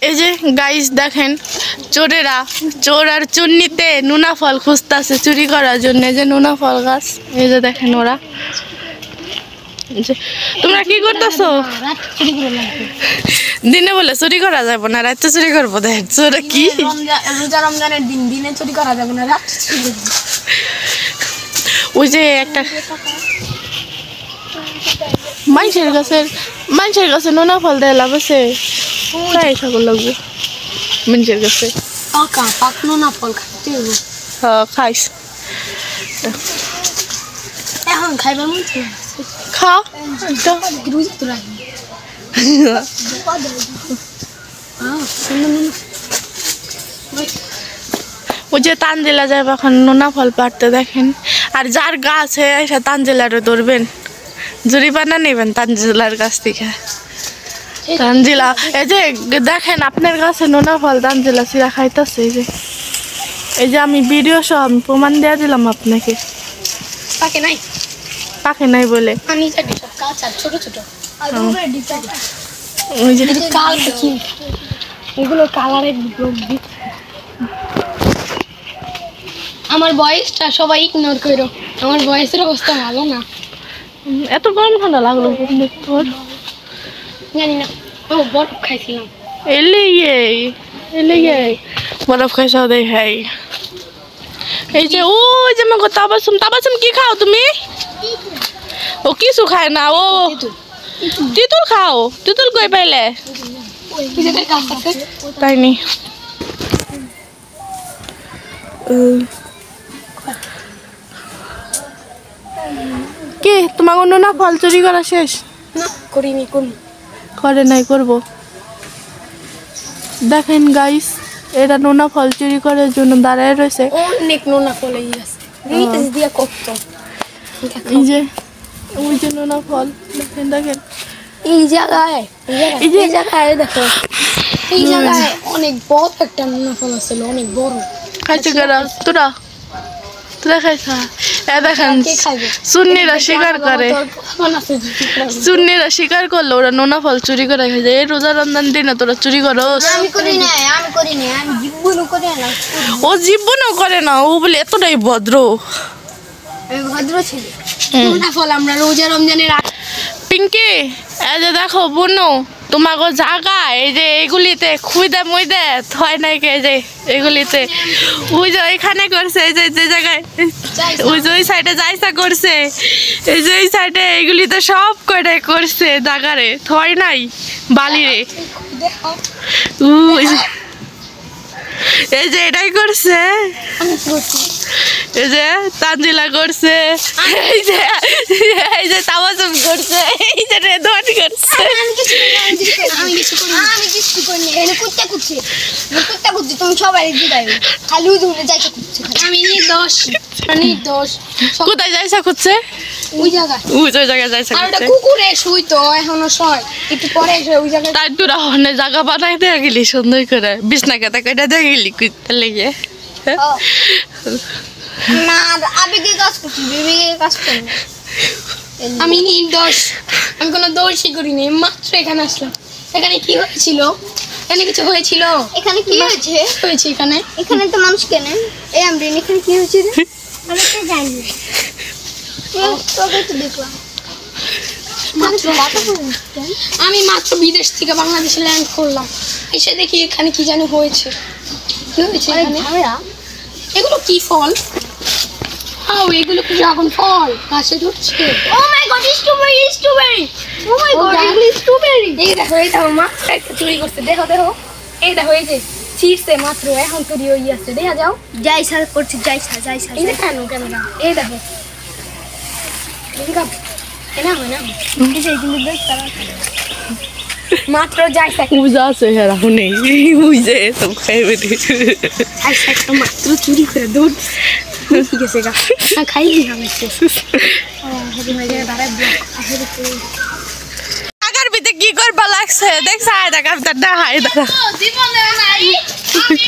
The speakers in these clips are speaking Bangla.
এই যে গাইস দেখেন চোরেরা চোর আর চুন্নিতে নুনা ফল খুঁজতেছে চুরি করার জন্য। যে নুনা ফল গাছ এই যে দেখেন ওরা। তোমরা কি করতেছো? দিনে বলে চুরি করা যাবে না, রাতে চুরি করবো। দেখ চোরা কি রোজা রমজানের দিন দিনে চুরি করা যাবে না, রাতে চুরি। ওই যে একটা মানুষের কাছে নোনা ফল দেয় লাভ আছে? তাই সকল লাগবে মানুষের কাছে। পাকা পাক নোনা ফল খাইতে হবে। হ্যাঁ খাইস, এখন খাইবার মন খা। ওই যে তানজিলা যাবে এখন নোনা ফল পাড়তে দেখেন। আর যার গাছ এসে তানজিলারও ধরবেন, জরিমানা নেবেন তানজিলার কাছ থেকে। তানজিলা এই যে দেখেন আপনার কাছে নোনা ফল তানজিলা সিরা খাইতেছে। এই যে আমি ভিডিও সহ আমি প্রমাণ দিয়ে দিলাম আপনাকে। পাকে নাই বলে ছোট ছোট ওই যে এগুলো কালারের। আমার বয়সটা সবাই ইগনোর করো, আমার বয়সের অবস্থা ভালো না। এত গরম ঠান্ডা লাগলো তোর? জানি না, ও বরফ খাইছিলাম। এলে বরফ খাইছাও দেখাই। এই যে ওই যে আমাকে তাবাসুম কি খাও তুমি? ও কিছু খায় না, ও তিতুল খাও। তিতুল কই পাইলে? তাই নি কি তোমার নোনা ফল চুরি করা শেষ? না করিনি, করে নাই, করবো। দেখেন গাইস এটা নোনা ফল চুরি করার জন্য দাঁড়ায় রয়েছে। অনেক নোনা ফল দিয়া কত। এই যে ওই যে নোনা ফল দেখেন দেখেন এই জায়গায় দেখো, এই জায়গায় অনেক বড় একটা নোনা ফল আছে, অনেক বড়। খাইছে কারা? তোরা খাইছা? দেখেন সুন্নিরা স্বীকার করলো ওরা নোনা ফল চুরি করে খাইছে। এই রোজা রমজান দিনে তোরা চুরি করো? ও জীবনও করে না, ও বলে এতটাই ভদ্র ছিল। নোনা ফল আমরা রোজা রমজানের পিঙ্কি এই যে দেখো বোনো তোমাকে জায়গা এই যে এইগুলিতে খুঁজে মুইদে হয় নাই কে? যে এইগুলিতে ওই যে ওইখানে করছে, এই যে যে জায়গায় ওই যে ওই সাইডে যাইসা করছে, এই যে এই সাইডে এইগুলিতে সব কয়টা করছে জায়গারে হয় নাই বালিরে। এই যে এটাই করছে, এই যে তানজিলা করছে, এই যে তাবাসুম করছে, এই যে রেদওয়ান করছে। কোথায় যাইসা খুঁজছে? ওই জায়গায় যাইসা খুঁজছে। কুকুরে শুই তো এখনো শয়, একটু পরে ওই জায়গায় তাই তোরা হনে জায়গা বানাই দেয়া গেলি সুন্দর করে, বিছনা কেতা কইটা দেয়া গেলি কুইতে লেগে। না আবেগে কাজ করছি, বিবেকে কাজ করি। আমি নির্দোষ, আমি কোনো দোষই করিনি, মাত্র এখানে আসলাম। এখানে কি হয়েছিল? এখানে কিছু হয়েছিল? এখানে কি হয়েছে? এখানে তো মানুষ কেনে। এই আমরিন এখানে কি হয়েছে রে? আমি তো জানি না, তোকে তো দেখলাম। আমি মাত্র বিদেশ থেকে বাংলাদেশে ল্যান্ড করলাম, এসে দেখি এখানে কি জানি হয়েছে। কি হয়েছে এখানে? এগুলো কি ফল? এগুলো কি ড্রাগন ফল গাছে ধরছে। ও মাই গড, স্ট্রবেরি। ও মাই গড, এগুলো স্ট্রবেরি। এই দেখো, এই দেখো মাত্র একটা চুরি করছে। দেখো এই দেখো, এই যে ছিড়ছে মাত্র, এখন চুরি হয়ে আছে। দেখা যাও যাইসা করছে, যাইসা এই দেখো ক্যামেরা, এই দেখো এনা হয় না, এই যে কিন্তু দেখতে মাত্র যাইসা পূজা আছে হেরা হুনে বুঝে সব খাইবে একটা মাত্র চুরি করে দৌড় ঠিক আছে গা খাইলি আমি আগার ভিতরে কি করবা লাগছে দেখ সাই দেখা দাদা হাই দাদা জীবনে নাই আমি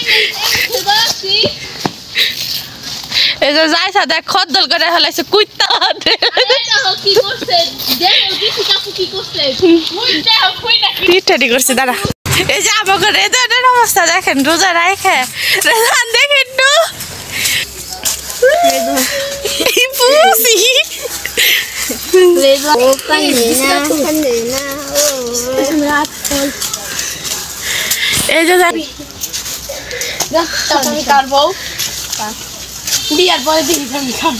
এই যে যাইসা দেখ খদ্দল করে হলাইছে কুইতা কি করছে দেখো দিছি কাকু কি করছে মুই দেখো কইটা কি টিটি করছে দাদা। এই যে আমাকে রেজানের অবস্থা দেখেন, রোজা রাখে রেজান দেখেন একটু পুসি এই যে আমি কাটবো বিয়ার পরে দিই আমি খাবো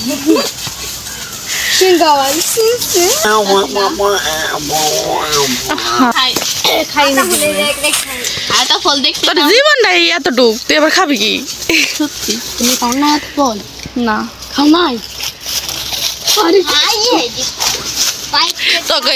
ফল দেখছি তোর জীবন নাই এতটুক, তুই এবার খাবি কি? সত্যি তুমি খাও না এত ফল? না খাও নাই? তোকে